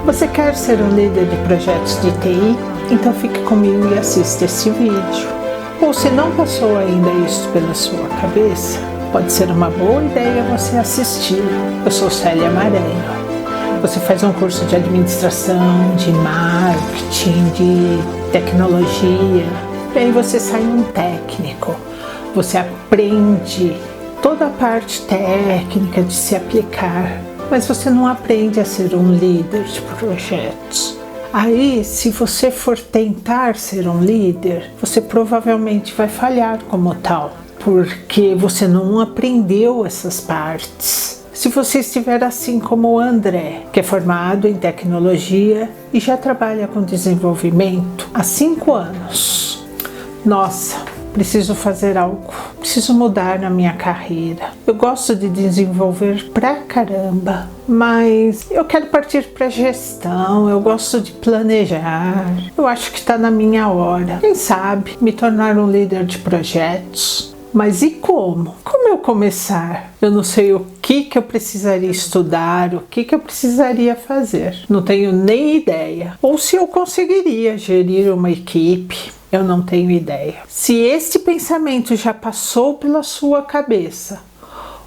Você quer ser um líder de projetos de TI? Então fique comigo e assista esse vídeo. Ou se não passou ainda isso pela sua cabeça, pode ser uma boa ideia você assistir. Eu sou Célia Amarelo. Você faz um curso de administração, de marketing, de tecnologia, e aí você sai um técnico. Você aprende toda a parte técnica de se aplicar, mas você não aprende a ser um líder de projetos. Aí, se você for tentar ser um líder, você provavelmente vai falhar como tal, porque você não aprendeu essas partes. Se você estiver assim como o André, que é formado em tecnologia e já trabalha com desenvolvimento há 5 anos. Nossa, preciso fazer algo, preciso mudar na minha carreira. Eu gosto de desenvolver pra caramba, mas eu quero partir para gestão, eu gosto de planejar. Eu acho que está na minha hora. Quem sabe me tornar um líder de projetos? Mas e como? Como eu começar? Eu não sei o que eu precisaria estudar, o que eu precisaria fazer. Não tenho nem ideia. Ou se eu conseguiria gerir uma equipe, eu não tenho ideia. Se este pensamento já passou pela sua cabeça,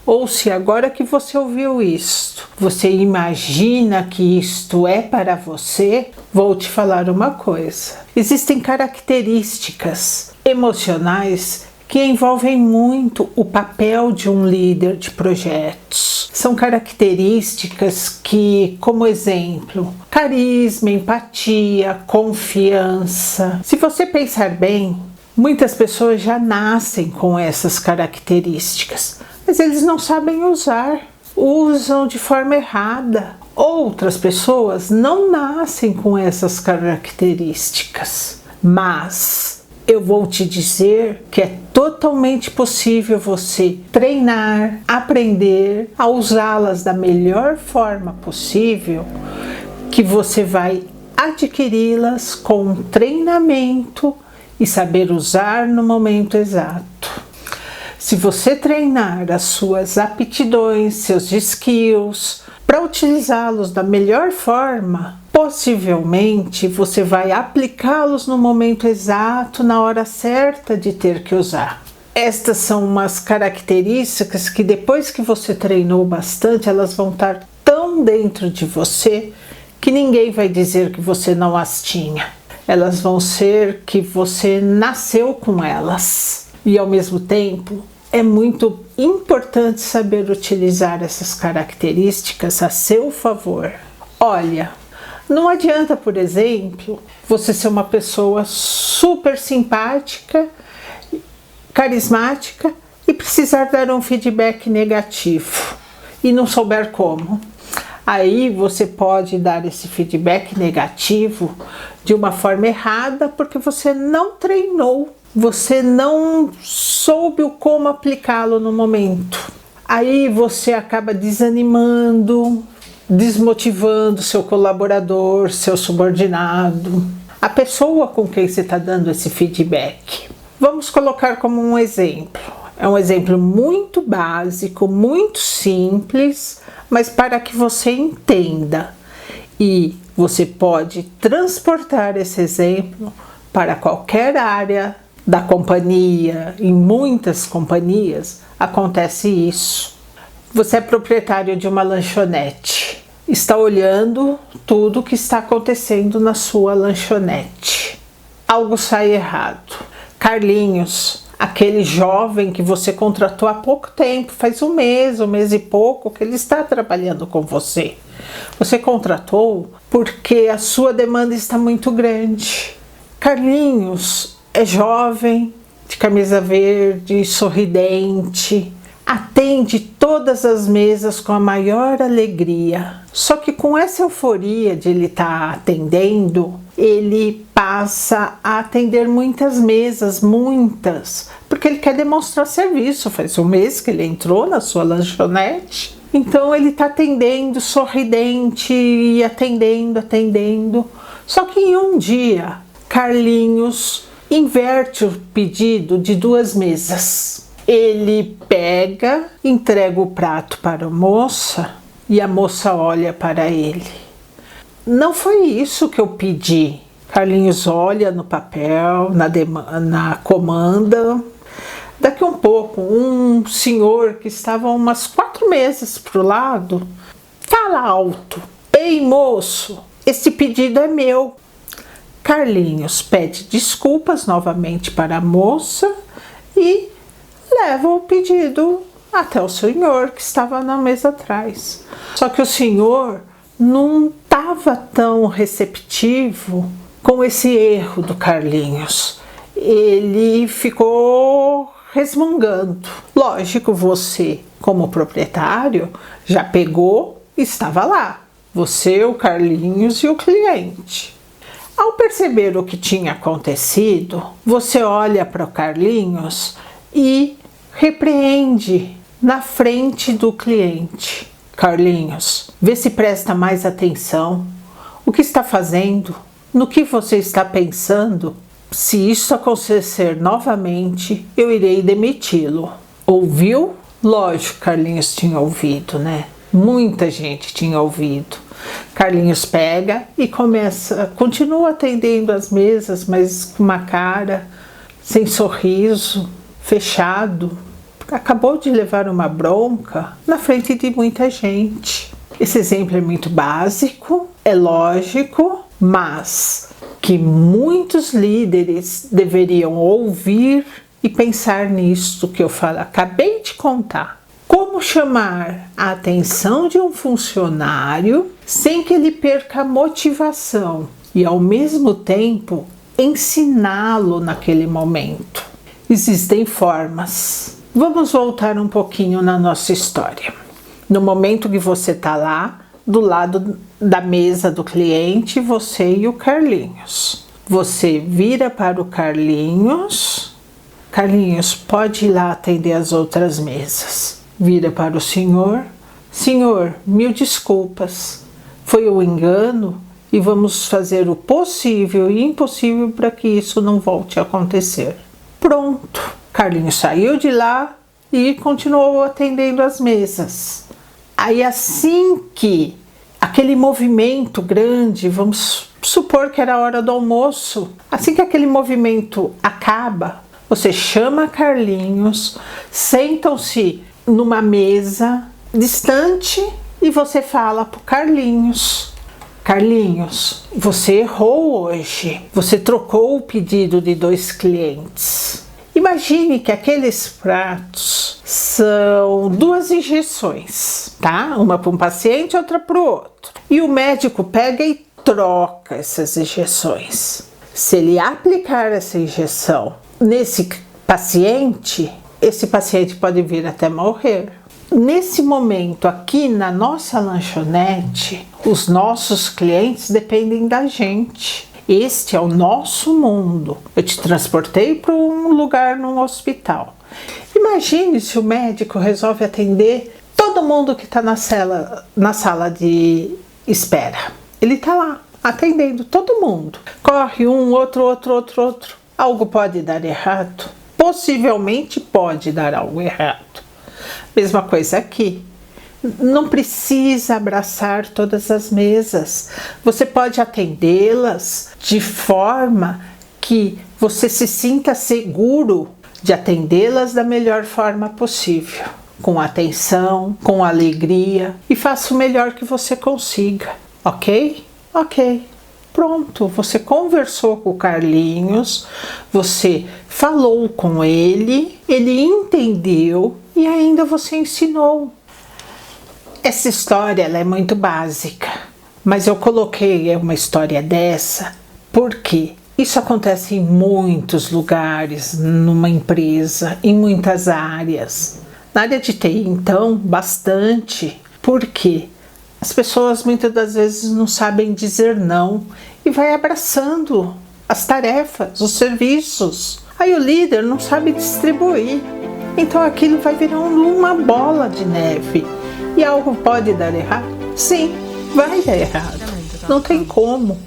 ou se agora que você ouviu isto, você imagina que isto é para você, vou te falar uma coisa. Existem características emocionais que envolvem muito o papel de um líder de projetos. São características que, como exemplo, carisma, empatia, confiança. Se você pensar bem, muitas pessoas já nascem com essas características, mas eles não sabem usar, usam de forma errada. Outras pessoas não nascem com essas características, mas eu vou te dizer que é totalmente possível você treinar, aprender a usá-las da melhor forma possível, que você vai adquiri-las com treinamento e saber usar no momento exato. Se você treinar as suas aptidões, seus skills, para utilizá-los da melhor forma, possivelmente você vai aplicá-los no momento exato, na hora certa de ter que usar. Estas são umas características que depois que você treinou bastante, elas vão estar tão dentro de você que ninguém vai dizer que você não as tinha. Elas vão ser que você nasceu com elas. E ao mesmo tempo, é muito importante saber utilizar essas características a seu favor. Olha, não adianta, por exemplo, você ser uma pessoa super simpática, carismática e precisar dar um feedback negativo e não souber como. Aí você pode dar esse feedback negativo de uma forma errada porque você não treinou. Você não soube como aplicá-lo no momento. Aí você acaba desanimando, desmotivando seu colaborador, seu subordinado, a pessoa com quem você está dando esse feedback. Vamos colocar como um exemplo. É um exemplo muito básico, muito simples, mas para que você entenda. E você pode transportar esse exemplo para qualquer área da companhia. Em muitas companhias acontece isso. Você é proprietário de uma lanchonete, está olhando tudo o que está acontecendo na sua lanchonete. Algo sai errado. Carlinhos, aquele jovem que você contratou há pouco tempo, faz um mês e pouco que ele está trabalhando com você. Você contratou porque a sua demanda está muito grande. Carlinhos é jovem, de camisa verde, sorridente, atende todas as mesas com a maior alegria. Só que com essa euforia de ele estar atendendo, ele passa a atender muitas mesas, porque ele quer demonstrar serviço. Faz um mês que ele entrou na sua lanchonete, então ele está atendendo, sorridente e atendendo. Só que em um dia, Carlinhos inverte o pedido de 2 mesas. Ele pega, entrega o prato para a moça e a moça olha para ele. não foi isso que eu pedi. Carlinhos olha no papel, na comanda. Daqui um pouco, um senhor que estava umas 4 mesas para o lado, fala alto: ei, moço, esse pedido é meu. Carlinhos pede desculpas novamente para a moça e leva o pedido até o senhor que estava na mesa atrás. Só que o senhor não estava tão receptivo com esse erro do Carlinhos. Ele ficou resmungando. Lógico, você, como proprietário, já pegou e estava lá. Você, o Carlinhos e o cliente. Ao perceber o que tinha acontecido, você olha para o Carlinhos e repreende na frente do cliente. Carlinhos, vê se presta mais atenção. O que está fazendo? No que você está pensando? Se isso acontecer novamente, eu irei demiti-lo. Ouviu? Lógico, Carlinhos tinha ouvido, né? Muita gente tinha ouvido. Carlinhos pega e continua atendendo as mesas, mas com uma cara sem sorriso, fechado. Acabou de levar uma bronca na frente de muita gente. Esse exemplo é muito básico, é lógico, mas que muitos líderes deveriam ouvir e pensar nisso que eu acabei de contar. Como chamar a atenção de um funcionário sem que ele perca a motivação e, ao mesmo tempo, ensiná-lo naquele momento? Existem formas. Vamos voltar um pouquinho na nossa história. No momento que você está lá, do lado da mesa do cliente, você e o Carlinhos. Você vira para o Carlinhos. Carlinhos, pode ir lá atender as outras mesas. Vira para o senhor. Senhor, mil desculpas. Foi um engano e vamos fazer o possível e impossível para que isso não volte a acontecer. Pronto. Carlinhos saiu de lá e continuou atendendo as mesas. Aí assim que aquele movimento grande, vamos supor que era a hora do almoço, assim que aquele movimento acaba, você chama Carlinhos, sentam-se numa mesa distante e você fala para o Carlinhos: Carlinhos, você errou hoje, você trocou o pedido de 2 clientes. Imagine que aqueles pratos são 2 injeções, tá? Uma para um paciente e outra para o outro. E o médico pega e troca essas injeções. Se ele aplicar essa injeção nesse paciente, esse paciente pode vir até morrer. Nesse momento, aqui na nossa lanchonete, os nossos clientes dependem da gente. Este é o nosso mundo. Eu te transportei para um lugar num hospital. Imagine se o médico resolve atender todo mundo que está na sala de espera. Ele está lá, atendendo todo mundo. Corre um, outro. Algo pode dar errado? Possivelmente pode dar algo errado. Mesma coisa aqui. Não precisa abraçar todas as mesas. Você pode atendê-las de forma que você se sinta seguro de atendê-las da melhor forma possível. Com atenção, com alegria, e faça o melhor que você consiga. Ok? Ok. Pronto, você conversou com o Carlinhos, você falou com ele entendeu e ainda você ensinou. Essa história ela é muito básica, mas eu coloquei uma história dessa porque isso acontece em muitos lugares, numa empresa, em muitas áreas. Na área de TI, então, bastante, porque as pessoas muitas das vezes não sabem dizer não e vai abraçando as tarefas, os serviços. Aí o líder não sabe distribuir, então aquilo vai virar uma bola de neve. E algo pode dar errado? Sim, vai dar errado. Não tem como.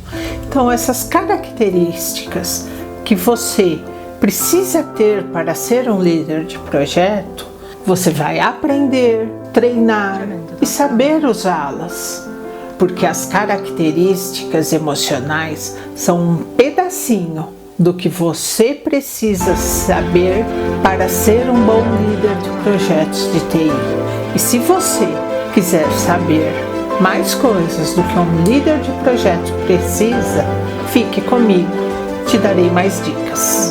Então essas características que você precisa ter para ser um líder de projeto, você vai aprender, treinar e saber usá-las. porque as características emocionais são um pedacinho do que você precisa saber para ser um bom líder de projetos de TI. E se você quiser saber mais coisas do que um líder de projeto precisa, fique comigo, te darei mais dicas.